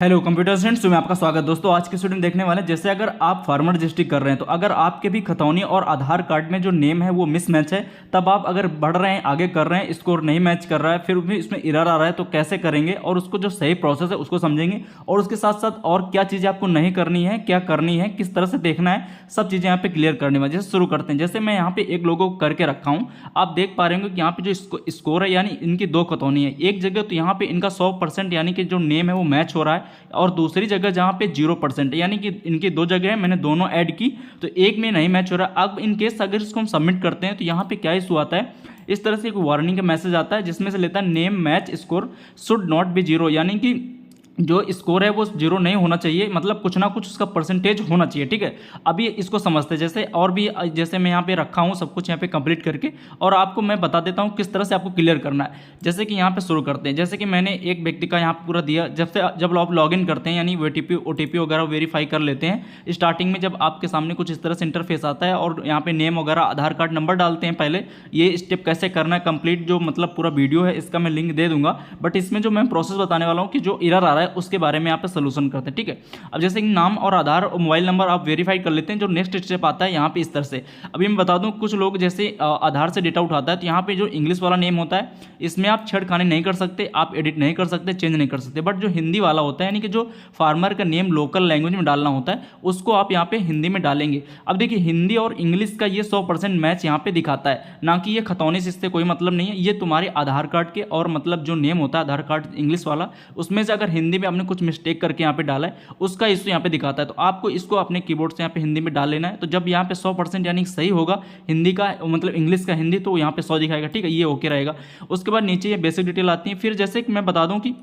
Hello computer students, में आपका स्वागत। दोस्तों आज के स्टूडेंट देखने वाले हैं, जैसे अगर आप फार्मर रजिस्ट्री कर रहे हैं तो अगर आपके भी खतौनी और आधार कार्ड में जो नेम है वो मिसमैच है, तब आप अगर बढ़ रहे हैं, आगे कर रहे हैं, स्कोर नहीं मैच कर रहा है, फिर भी इसमें एरर आ रहा है, तो कैसे करेंगे और उसको जो सही प्रोसेस है उसको समझेंगे। और उसके साथ साथ और क्या चीज़ें आपको नहीं करनी है, क्या करनी है, किस तरह से देखना है, सब चीज़ें यहाँ पे क्लियर करने वाले। जैसे शुरू करते हैं, जैसे मैं यहाँ पे एक लोगों को करके रखा हूँ, आप देख पा रहे होंगे कि यहाँ पे जो स्कोर है यानी इनकी दो खतौनी है एक जगह, तो यहाँ पे इनका 100% यानी कि जो नेम है वो मैच हो रहा है, और दूसरी जगह जहां पे 0% यानी कि इनकी दो जगह है, मैंने दोनों ऐड की तो एक में नहीं मैच हो रहा। अब इन केस अगर इसको हम सबमिट करते हैं तो यहां पे क्या इशू आता है, इस तरह से एक वार्निंग का मैसेज आता है जिसमें से लेता है name match score should not be zero, यानी कि जो स्कोर है वो जीरो नहीं होना चाहिए, मतलब कुछ ना कुछ उसका परसेंटेज होना चाहिए। ठीक है, अभी इसको समझते हैं। जैसे और भी, जैसे मैं यहाँ पे रखा हूँ सब कुछ यहाँ पे कंप्लीट करके, और आपको मैं बता देता हूँ किस तरह से आपको क्लियर करना है। जैसे कि यहाँ पे शुरू करते हैं, जैसे कि मैंने एक व्यक्ति का यहाँ पे पूरा दिया। जब आप लॉग इन करते हैं यानी OTP वगैरह वेरीफाई कर लेते हैं, स्टार्टिंग में जब आपके सामने कुछ इस तरह से इंटरफेस आता है और यहाँ पे नेम वगैरह आधार कार्ड नंबर डालते हैं। पहले ये स्टेप कैसे करना है कंप्लीट, जो मतलब पूरा वीडियो है इसका मैं लिंक दे दूंगा, बट इसमें जो मैं प्रोसेस बताने वाला हूँ कि जो एरर आ रहा है उसके बारे में यहाँ पे सोल्यूशन करते हैं। ठीक है, अब जैसे कि नाम और आधार और मोबाइल नंबर आप वेरीफाई कर लेते हैं, जो नेक्स्ट स्टेप आता है यहाँ पे इस तरह से। अभी मैं बता दूं, कुछ लोग जैसे आधार से डेटा उठाता है तो यहाँ पे जो इंग्लिश वाला नेम होता है इसमें आप छेड़खानी नहीं कर सकते, आप एडिट नहीं कर सकते, चेंज नहीं कर सकते, बट जो हिंदी वाला होता है यानी कि जो फार्मर का नेम लोकल लैंग्वेज में डालना होता है उसको आप यहाँ पे हिंदी में डालेंगे। अब देखिए, हिंदी और इंग्लिश का ये 100% मैच यहाँ पे दिखाता है, ना कि ये खतौनी से, इससे कोई मतलब नहीं है। ये तुम्हारे आधार कार्ड के और मतलब जो नेम होता है आधार कार्ड इंग्लिश वाला, उसमें से अगर हिंदी में आपने कुछ मिस्टेक करके यहाँ पे डाला है उसका इशू यहाँ पे दिखाता है। तो आपको इसको अपने कीबोर्ड से यहाँ पे हिंदी में डाल लेना है। तो जब यहाँ पे 100% यानी सही होगा हिंदी का, मतलब इंग्लिश का हिंदी, तो यहाँ पे 100 दिखाएगा। ठीक है, ये ओके रहेगा। उसके बाद नीचे ये बेसिक डिटेल आती है। फिर जैसे कि मैं बता दूं कि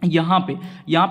यहाँ पे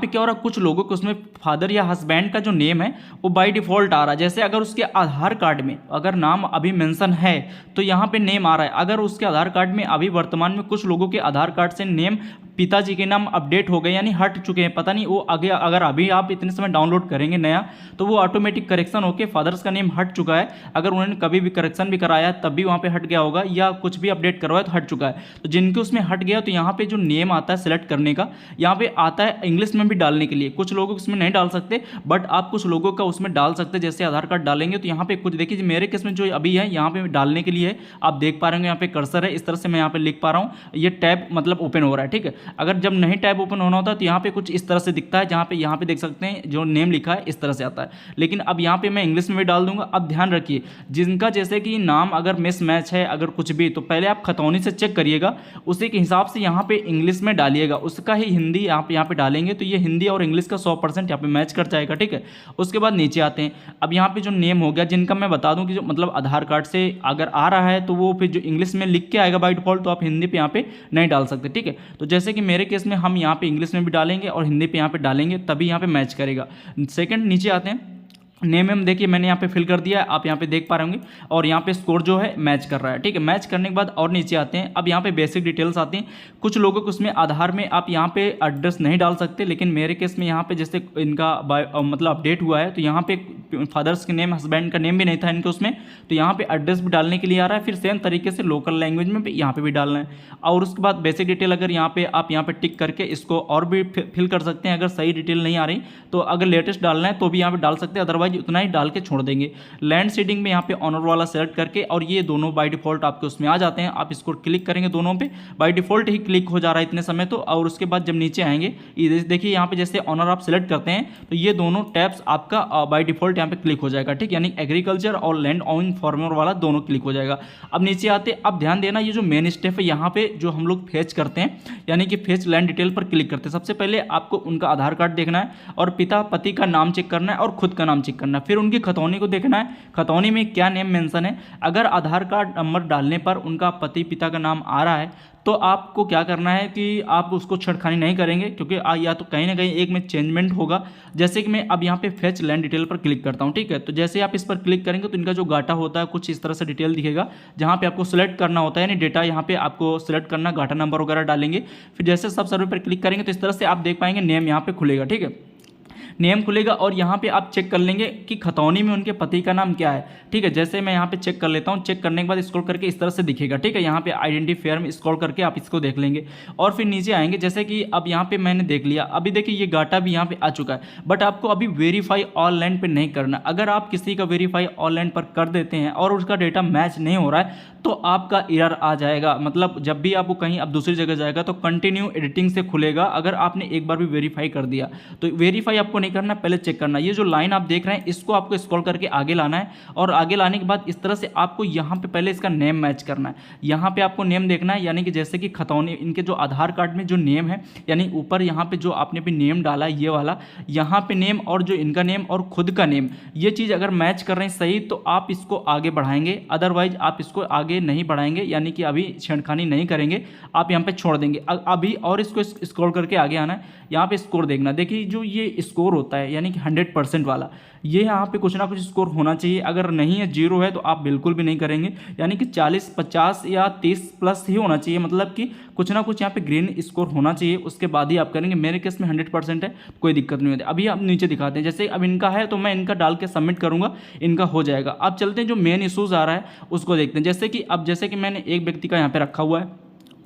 क्या हो रहा है, कुछ लोगों को उसमें फादर या हस्बैंड का जो नेम है वो बाय डिफॉल्ट आ रहा है। जैसे अगर उसके आधार कार्ड में अगर नाम अभी मेंशन है तो यहाँ पे नेम आ रहा है। अगर उसके आधार कार्ड में अभी वर्तमान में कुछ लोगों के आधार कार्ड से नेम पिताजी के नाम अपडेट हो गए यानी हट चुके हैं, पता नहीं वो आगे, अगर अभी आप इतने समय डाउनलोड करेंगे नया तो वो ऑटोमेटिक करेक्शन होकर फादर्स का नेम हट चुका है। अगर उन्होंने कभी भी करेक्शन भी कराया तब भी वहाँ पे हट गया होगा, या कुछ भी अपडेट करवाया तो हट चुका है। तो जिनके उसमें हट गया तो यहाँ पे जो नेम आता है सिलेक्ट करने का, यहाँ पे आता है इंग्लिश में भी डालने के लिए। कुछ लोग उसमें नहीं डाल सकते, बट आप कुछ लोगों का उसमें डाल सकते हैं। जैसे आधार कार्ड डालेंगे तो यहाँ पे कुछ देखिए, मेरे केस में जो अभी है यहाँ पे डालने के लिए है, आप देख पा रहे हैं यहाँ पे कर्सर है, इस तरह से मैं यहाँ पे लिख पा रहा हूँ, ये टैब मतलब ओपन हो रहा है। ठीक है, अगर जब नहीं टैब ओपन होना होता तो यहाँ पे कुछ इस तरह से दिखता है, जहाँ पे यहाँ पे देख सकते हैं जो नेम लिखा है इस तरह से आता है। लेकिन अब यहाँ पे मैं इंग्लिश में भी डाल दूंगा। अब ध्यान रखिए, जिनका जैसे कि नाम अगर मिस मैच है अगर कुछ भी, तो पहले आप खतौनी से चेक करिएगा, उसी के हिसाब से यहाँ पे इंग्लिश में डालिएगा, उसका ही हिंदी आप यहाँ पे डालेंगे तो ये हिंदी और इंग्लिश का 100% यहाँ पे मैच कर जाएगा। ठीक है, उसके बाद नीचे आते हैं। अब यहाँ पे जो नेम हो गया, जिनका मैं बता दूं कि जो मतलब आधार कार्ड से अगर आ रहा है तो वो फिर जो इंग्लिश में लिख के आएगा बाय डिफॉल्ट, तो आप हिंदी पे यहाँ पे नहीं डाल सकते। ठीक है, तो जैसे कि मेरे केस में हम यहाँ पे इंग्लिश में भी डालेंगे और हिंदी पे यहाँ पे डालेंगे, तभी यहाँ पे मैच करेगा। सेकंड, नीचे आते हैं। नेम एम देखिए मैंने यहाँ पे फिल कर दिया है, आप यहाँ पे देख पा रहे होंगे, और यहाँ पे स्कोर जो है मैच कर रहा है। ठीक है, मैच करने के बाद और नीचे आते हैं। अब यहाँ पे बेसिक डिटेल्स आती हैं। कुछ लोगों को उसमें आधार में आप यहाँ पे एड्रेस नहीं डाल सकते, लेकिन मेरे केस में यहाँ पे जैसे इनका मतलब अपडेट हुआ है तो यहाँ पे फादर्स के नेम, हस्बैंड का नेम भी नहीं था इनके उसमें, तो यहाँ पे एड्रेस भी डालने के लिए आ रहा है। फिर सेम तरीके से लोकल लैंग्वेज में भी यहाँ पे भी डालना है। और उसके बाद बेसिक डिटेल अगर यहाँ पे आप यहाँ पे टिक करके इसको और भी फिल कर सकते हैं। अगर सही डिटेल नहीं आ रही तो अगर लेटेस्ट डालना है तो भी यहाँ पे डाल सकते हैं, अदरवाइज उतना ही डाल के छोड़ देंगे। लैंड सीडिंग में यहाँ पे ऑनर वाला सेलेक्ट करके, और ये दोनों बाय डिफॉल्ट आपके उसमें आ जाते हैं। आप इसको क्लिक करेंगे दोनों पे, बाय डिफॉल्ट ही क्लिक हो जा रहा है इतने समय तो। और उसके बाद जब नीचे आएंगे, देखिए यहाँ पे जैसे ऑनर आप सेलेक्ट करते हैं तो ये दोनों टैब्स आपका बाय डिफॉल्ट यहाँ पे क्लिक हो जाएगा। ठीक, यानी एग्रीकल्चर और लैंड ऑन फार्मर वाला दोनों क्लिक हो जाएगा। अब नीचे आते, अब ध्यान देना, ये जो मेन स्टेप है यहाँ पे जो हम लोग फेच करते हैं यानी कि फेच लैंड डिटेल पर क्लिक करते हैं। सबसे पहले आपको उनका आधार कार्ड देखना है और पिता पति का नाम चेक करना है और खुद का नाम चेक करना है। फिर उनकी खतौनी को देखना है, खतौनी में क्या नेम मेंशन है। अगर आधार कार्ड नंबर डालने पर उनका पति पिता का नाम आ रहा है तो आपको क्या करना है कि आप उसको छेड़खानी नहीं करेंगे, क्योंकि या तो कहीं ना कहीं एक में चेंजमेंट होगा। जैसे कि मैं अब यहाँ पे फेच लैंड डिटेल पर क्लिक करता हूँ। ठीक है, तो जैसे आप इस पर क्लिक करेंगे तो इनका जो गाटा होता है कुछ इस तरह से डिटेल दिखेगा, जहाँ पे आपको सिलेक्ट करना होता है, यानी डेटा यहाँ पे आपको सिलेक्ट करना, गाटा नंबर वगैरह डालेंगे। फिर जैसे सब सर्वे पर क्लिक करेंगे तो इस तरह से आप देख पाएंगे नेम यहाँ पे खुलेगा। ठीक है, नेम खुलेगा और यहाँ पे आप चेक कर लेंगे कि खतौनी में उनके पति का नाम क्या है। ठीक है, जैसे मैं यहाँ पे चेक कर लेता हूँ, चेक करने के बाद स्क्रॉल करके इस तरह से दिखेगा। ठीक है, यहाँ पे आइडेंटिफायर में स्क्रॉल करके आप इसको देख लेंगे और फिर नीचे आएंगे। जैसे कि अब यहाँ पे मैंने देख लिया, अभी देखिए ये गाटा भी यहाँ पे आ चुका है, बट आपको अभी वेरीफाई ऑनलाइन पे नहीं करना। अगर आप किसी का वेरीफाई ऑनलाइन पर कर देते हैं और उसका डेटा मैच नहीं हो रहा है तो आपका एरर आ जाएगा। मतलब जब भी आपको कहीं अब दूसरी जगह जाएगा तो कंटिन्यू एडिटिंग से खुलेगा, अगर आपने एक बार भी वेरीफाई कर दिया तो। वेरीफाई आपको नहीं करना, पहले चेक करना। ये जो लाइन आप देख रहे हैं इसको आपको स्क्रॉल करके आगे लाना है और आगे लाने के बाद इस तरह से आपको यहाँ पे पहले इसका नेम मैच करना है। यहाँ पे आपको नेम देखना है, यानी कि जैसे कि खतौनी इनके जो आधार कार्ड में जो नेम है, यानी ऊपर यहाँ पे जो आपने भी नेम डाला है ये वाला, यहाँ पे नेम और जो इनका नेम और खुद का नेम, ये चीज़ अगर मैच कर रहे हैं सही तो आप इसको आगे बढ़ाएंगे, अदरवाइज आप इसको आगे नहीं बढ़ाएंगे, यानी कि अभी छेड़खानी नहीं करेंगे, आप यहाँ पे छोड़ देंगे अभी। और इसको स्क्रॉल करके आगे आना है, यहाँ पे स्कोर देखना। देखिए जो ये स्कोर होता है यानी कि 100% वाला, ये यहाँ पे कुछ ना कुछ स्कोर होना चाहिए। अगर नहीं है, जीरो है, तो आप बिल्कुल भी नहीं करेंगे, यानी कि 40, 50 या 30 प्लस ही होना चाहिए। मतलब कि कुछ ना कुछ यहाँ पे ग्रीन स्कोर होना चाहिए, उसके बाद ही आप करेंगे। मेरे केस में 100% है, कोई दिक्कत नहीं होती। अभी आप नीचे दिखाते हैं, जैसे अब इनका है तो मैं इनका डाल के सबमिट करूँगा, इनका हो जाएगा। अब चलते हैं जो मेन इशूज़ आ रहा है उसको देखते हैं। जैसे कि मैंने एक व्यक्ति का यहाँ पे रखा हुआ है,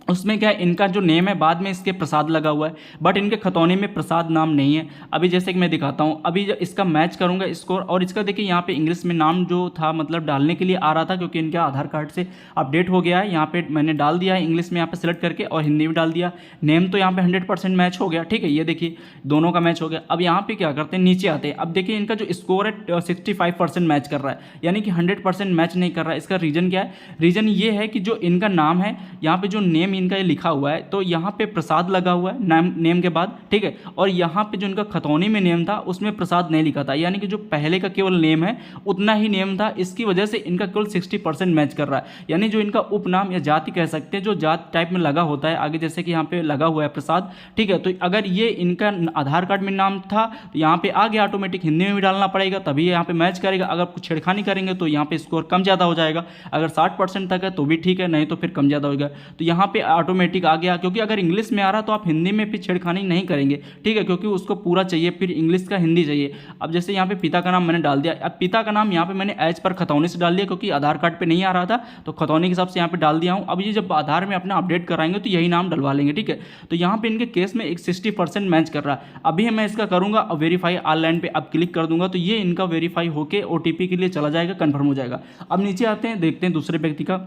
उसमें क्या है, इनका जो नेम है बाद में इसके प्रसाद लगा हुआ है, बट इनके खतौनी में प्रसाद नाम नहीं है। अभी जैसे कि मैं दिखाता हूँ, अभी इसका मैच करूँगा स्कोर, और इसका देखिए यहाँ पे इंग्लिश में नाम जो था मतलब डालने के लिए आ रहा था, क्योंकि इनके आधार कार्ड से अपडेट हो गया है। यहाँ पे मैंने डाल दिया है इंग्लिश में यहाँ पे सेलेक्ट करके, और हिंदी में डाल दिया। नेम तो यहाँ पे 100% मैच हो गया। ठीक है, ये देखिए दोनों का मैच हो गया। अब यहाँ पे क्या करते हैं, नीचे आते हैं। अब देखिए इनका जो स्कोर है 65% मैच कर रहा है, यानी कि 100% मैच नहीं कर रहा है। इसका रीज़न क्या है? रीज़न ये है कि जो इनका नाम है, यहाँ पे जो नेम इनका ये लिखा हुआ है, तो यहाँ पे प्रसाद लगा हुआ है नेम के बाद। ठीक है, और यहाँ पे जो इनका खतौनी में नेम था उसमें प्रसाद नहीं लिखा था, यानी कि जो पहले का केवल नेम है उतना ही नेम था। इसकी वजह से इनका केवल 60% मैच कर रहा है, यानी जो इनका उपनाम या जाति कह सकते हैं, जो जात टाइप में लगा होता है आगे, जैसे कि यहाँ पे लगा हुआ है प्रसाद। ठीक है, तो अगर ये इनका आधार कार्ड में नाम था तो यहाँ पे आ गया ऑटोमेटिक, हिंदी में भी डालना पड़ेगा तभी यहाँ पे मैच करेगा। अगर कुछ छेड़खानी करेंगे तो यहाँ पे स्कोर कम ज़्यादा हो जाएगा। अगर 60% तक है तो भी ठीक है, नहीं तो फिर कम ज़्यादा होगा। तो यहाँ पे ऑटोमेटिक आ गया, क्योंकि अगर इंग्लिश में आ रहा तो आप हिंदी में फिर छेड़खानी नहीं करेंगे। ठीक है, क्योंकि उसको पूरा चाहिए, फिर इंग्लिश का हिंदी चाहिए। अब जैसे यहाँ पे पिता का नाम मैंने डाल दिया। अब पिता का नाम यहाँ पे मैंने एज पर खतौनी से डाल दिया, क्योंकि आधार कार्ड पे नहीं आ रहा था तो खतौनी के हिसाब से यहाँ पे डाल दिया हूँ। अब ये जब आधार में अपना अपडेट कराएंगे तो यही नाम डलवा लेंगे। ठीक है, तो यहाँ पे इनके केस में एक 60% मैच कर रहा है। अभी मैं इसका करूँगा वेरीफाई ऑनलाइन पे, अब क्लिक कर दूंगा तो ये इनका वेरीफाई होके OTP के लिए चला जाएगा, कन्फर्म हो जाएगा। अब नीचे आते हैं, देखते हैं दूसरे व्यक्ति का।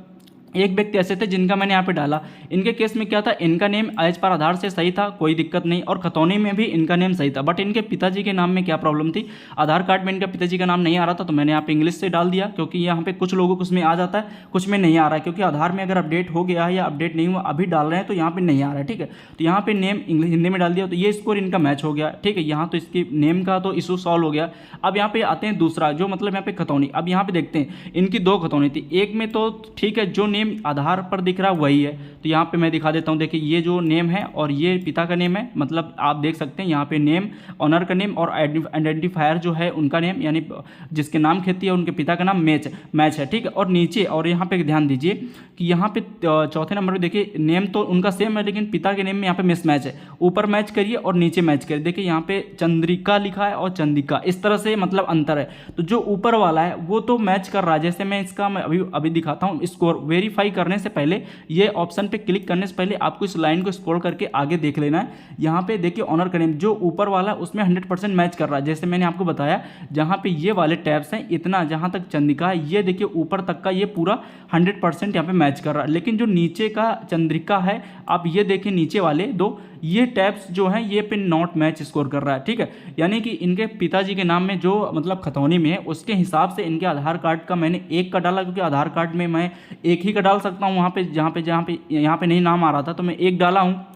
एक व्यक्ति ऐसे थे जिनका मैंने यहाँ पे डाला। इनके केस में क्या था, इनका नेम एज पर आधार से सही था, कोई दिक्कत नहीं, और खतौनी में भी इनका नेम सही था। बट इनके पिताजी के नाम में क्या प्रॉब्लम थी, आधार कार्ड में इनका पिताजी का नाम नहीं आ रहा था, तो मैंने यहाँ पे इंग्लिश से डाल दिया, क्योंकि यहाँ पे कुछ लोगों को उसमें आ जाता है, कुछ में नहीं आ रहा है। क्योंकि आधार में अगर अपडेट हो गया है या अपडेट नहीं हुआ, अभी डाल रहे हैं तो यहाँ पे नहीं आ रहा है। ठीक है, तो यहाँ पे नेम इंग्लिश हिंदी में डाल दिया, तो ये स्कोर इनका मैच हो गया। ठीक है, यहाँ तो इसकी नेम का तो इशू सॉल्व हो गया। अब यहाँ पे आते हैं दूसरा, जो मतलब यहाँ पे खतौनी। अब यहाँ पे देखते हैं इनकी 2 खतौनी थी। एक में तो ठीक है, जो नेम आधार पर दिख रहा है वही है, तो यहाँ पे मैं दिखा देता हूँ। देखिए ये जो नेम है और ये पिता का नेम है, मतलब आप देख सकते हैं यहाँ पे नेम, ऑनर का नेम और आइडेंटिफायर जो है उनका नेम, यानी जिसके नाम खेती है उनके पिता का नाम मैच है। ठीक है, और नीचे और यहाँ पे ध्यान दीजिए कि यहाँ पे चौथे नंबर पे देखिए नेम तो उनका सेम है, लेकिन पिता के नेम में यहाँ पे मिसमैच है। ऊपर मैच करिए और नीचे मैच करिए। देखिए यहाँ पे चंद्रिका लिखा है और चंदिका, इस तरह से मतलब अंतर है। तो जो ऊपर वाला है वो तो मैच कर रहा है। जैसे मैं इसका मैं अभी दिखाता हूँ स्कोर। वेरीफाई करने से पहले ये ऑप्शन पे क्लिक करने से पहले आपको इस लाइन को स्क्रॉल करके आगे देख लेना है। यहाँ पे देखिए ऑनर का नेम जो ऊपर वाला उसमें 100% मैच कर रहा है। जैसे मैंने आपको बताया, जहाँ पे ये वाले टैब्स हैं, इतना जहाँ तक चंद्रिका है, ये देखिए ऊपर तक का ये पूरा 100% यहाँ पे मैच कर रहा है। लेकिन जो नीचे का चंद्रिका है, आप ये देखिए नीचे वाले 2 ये टैब्स जो हैं ये पे नॉट मैच स्कोर कर रहा है। ठीक है, यानी कि इनके पिताजी के नाम में जो मतलब खतौनी में है उसके हिसाब से इनके आधार कार्ड का मैंने 1 का डाला, क्योंकि आधार कार्ड में मैं 1 ही का डाल सकता हूँ। वहाँ पे यहाँ पे नहीं नाम आ रहा था तो मैं 1 डाला हूँ।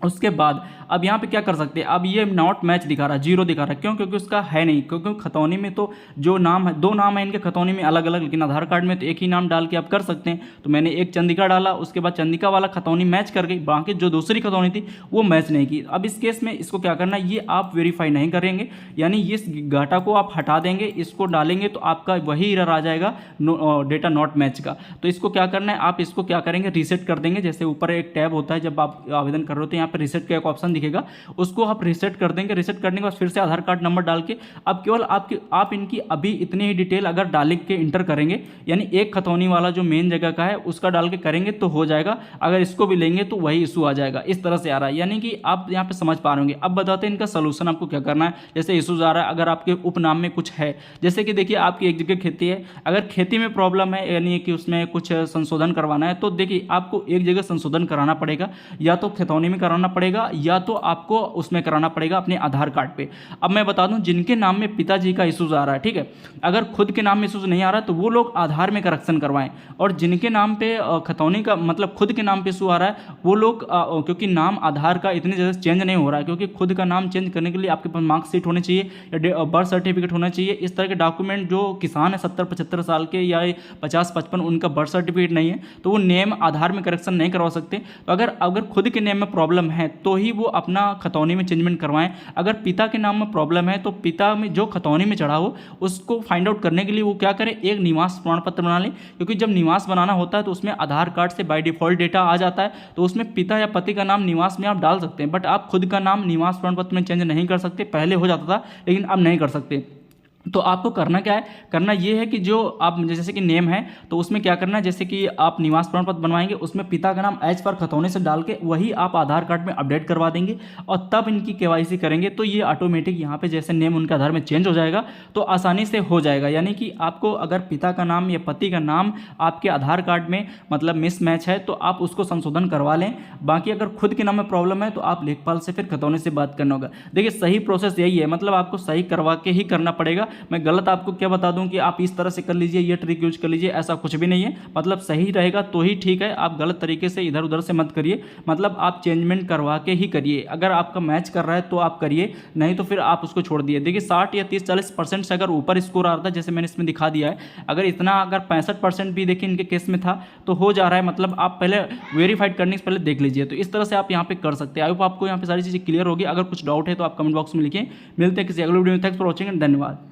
उसके बाद अब यहाँ पे क्या कर सकते हैं, अब ये नॉट मैच दिखा रहा है, 0 दिखा रहा है। क्यों? क्योंकि उसका है नहीं, क्योंकि खतौनी में तो जो नाम है 2 नाम है इनके खतौनी में अलग अलग, लेकिन आधार कार्ड में तो एक ही नाम डाल के आप कर सकते हैं। तो मैंने 1 चंदिका डाला, उसके बाद चंदिका वाला खतौनी मैच कर गई, बाकी जो दूसरी खतौनी थी वो मैच नहीं की। अब इस केस में इसको क्या करना है, ये आप वेरीफाई नहीं करेंगे, यानी इस डाटा को आप हटा देंगे, इसको डालेंगे तो आपका वही एरर आ जाएगा डेटा नॉट मैच का। तो इसको क्या करना है, आप इसको क्या करेंगे, रीसेट कर देंगे। जैसे ऊपर एक टैब होता है, जब आप आवेदन कर रहे हो तो यहाँ पर रीसेट का एक ऑप्शन दिखेगा, उसको आप रीसेट कर देंगे। रीसेट करने के बाद फिर से आधार कार्ड नंबर डाल के अब केवल आप इनकी अभी इतनी ही डिटेल अगर डाल के इंटर करेंगे, यानी एक खतौनी वाला जो मेन जगह का है उसका डाल के करेंगे तो हो जाएगा। अगर इसको भी लेंगे तो वही इशू आ जाएगा। इस तरह से आ रहा है, यानी कि आप यहाँ पे समझ पा रहे होंगे। अब बताते हैं इनका सोल्यूशन आपको क्या करना है। जैसे इशूज आ रहा है अगर आपके उपनाम में कुछ है, जैसे कि देखिए आपकी एक जगह खेती है, अगर खेती में प्रॉब्लम है यानी कि उसमें कुछ संशोधन करवाना है, तो देखिए आपको एक जगह संशोधन कराना पड़ेगा, या तो खतौनी में कराना पड़ेगा या तो आपको उसमें कराना पड़ेगा अपने आधार कार्ड पे। अब मैं बता दूं जिनके नाम में पिताजी का इशूज आ रहा है, ठीक है, अगर खुद के नाम में इशूज नहीं आ रहा तो वो लोग आधार में करेक्शन करवाएं, और जिनके नाम पे खतौनी का मतलब खुद के नाम पे इशू आ रहा है वो लोग क्योंकि नाम आधार का इतनी जगह चेंज नहीं हो रहा है, क्योंकि खुद का नाम चेंज करने के लिए आपके पास मार्कशीट होनी चाहिए या बर्थ सर्टिफिकेट होना चाहिए। इस तरह के डॉक्यूमेंट जो किसान है 70-75 साल के या 50-55 उनका बर्थ सर्टिफिकेट नहीं है तो वो नेम आधार में करेक्शन नहीं करवा सकते। तो अगर खुद के नेम में प्रॉब्लम है तो ही वो अपना खतौनी में चेंजमेंट करवाएं। अगर पिता के नाम में प्रॉब्लम है तो पिता में जो खतौनी में चढ़ा हो उसको फाइंड आउट करने के लिए वो क्या करें, एक निवास प्रमाण पत्र बना लें, क्योंकि जब निवास बनाना होता है तो उसमें आधार कार्ड से बाय डिफॉल्ट डेटा आ जाता है, तो उसमें पिता या पति का नाम निवास में आप डाल सकते हैं, बट आप खुद का नाम निवास प्रमाण पत्र में चेंज नहीं कर सकते। पहले हो जाता था लेकिन अब नहीं कर सकते। तो आपको करना क्या है, करना ये है कि जो आप जैसे कि नेम है तो उसमें क्या करना है, जैसे कि आप निवास प्रमाण पत्र बनवाएंगे उसमें पिता का नाम एज पर खतौनी से डाल के वही आप आधार कार्ड में अपडेट करवा देंगे और तब इनकी केवाईसी करेंगे तो ये ऑटोमेटिक यहाँ पे जैसे नेम उनके आधार में चेंज हो जाएगा तो आसानी से हो जाएगा। यानी कि आपको अगर पिता का नाम या पति का नाम आपके आधार कार्ड में मतलब मिसमैच है तो आप उसको संशोधन करवा लें। बाकी अगर खुद के नाम में प्रॉब्लम है तो आप लेखपाल से फिर खतौनी से बात करना होगा। देखिए सही प्रोसेस यही है, मतलब आपको सही करवा के ही करना पड़ेगा। मैं गलत आपको क्या बता दूं कि आप इस तरह से कर लीजिए, ये ट्रिक यूज कर लीजिए, ऐसा कुछ भी नहीं है। मतलब सही रहेगा तो ही ठीक है, आप गलत तरीके से इधर उधर से मत करिए, मतलब आप चेंजमेंट करवा के ही करिए। अगर आपका मैच कर रहा है तो आप करिए, नहीं तो फिर आप उसको छोड़ दिए। देखिए 60 या 30-40% से अगर ऊपर स्कोर आ रहा था जैसे मैंने इसमें दिखा दिया है, अगर इतना अगर 65% भी देखिए इनके केस में था तो हो जा रहा है, मतलब आप पहले वेरीफाइड करने से पहले देख लीजिए। तो इस तरह से आप यहाँ पे कर सकते हैं। आई होप आपको यहाँ पे सारी चीज़ें क्लियर होगी। अगर कुछ डाउट है तो आप कमेंट बॉक्स में लिखें। मिलते हैं किसी अगले वीडियो में। थैंक्स फॉर वॉचिंग एंड धन्यवाद।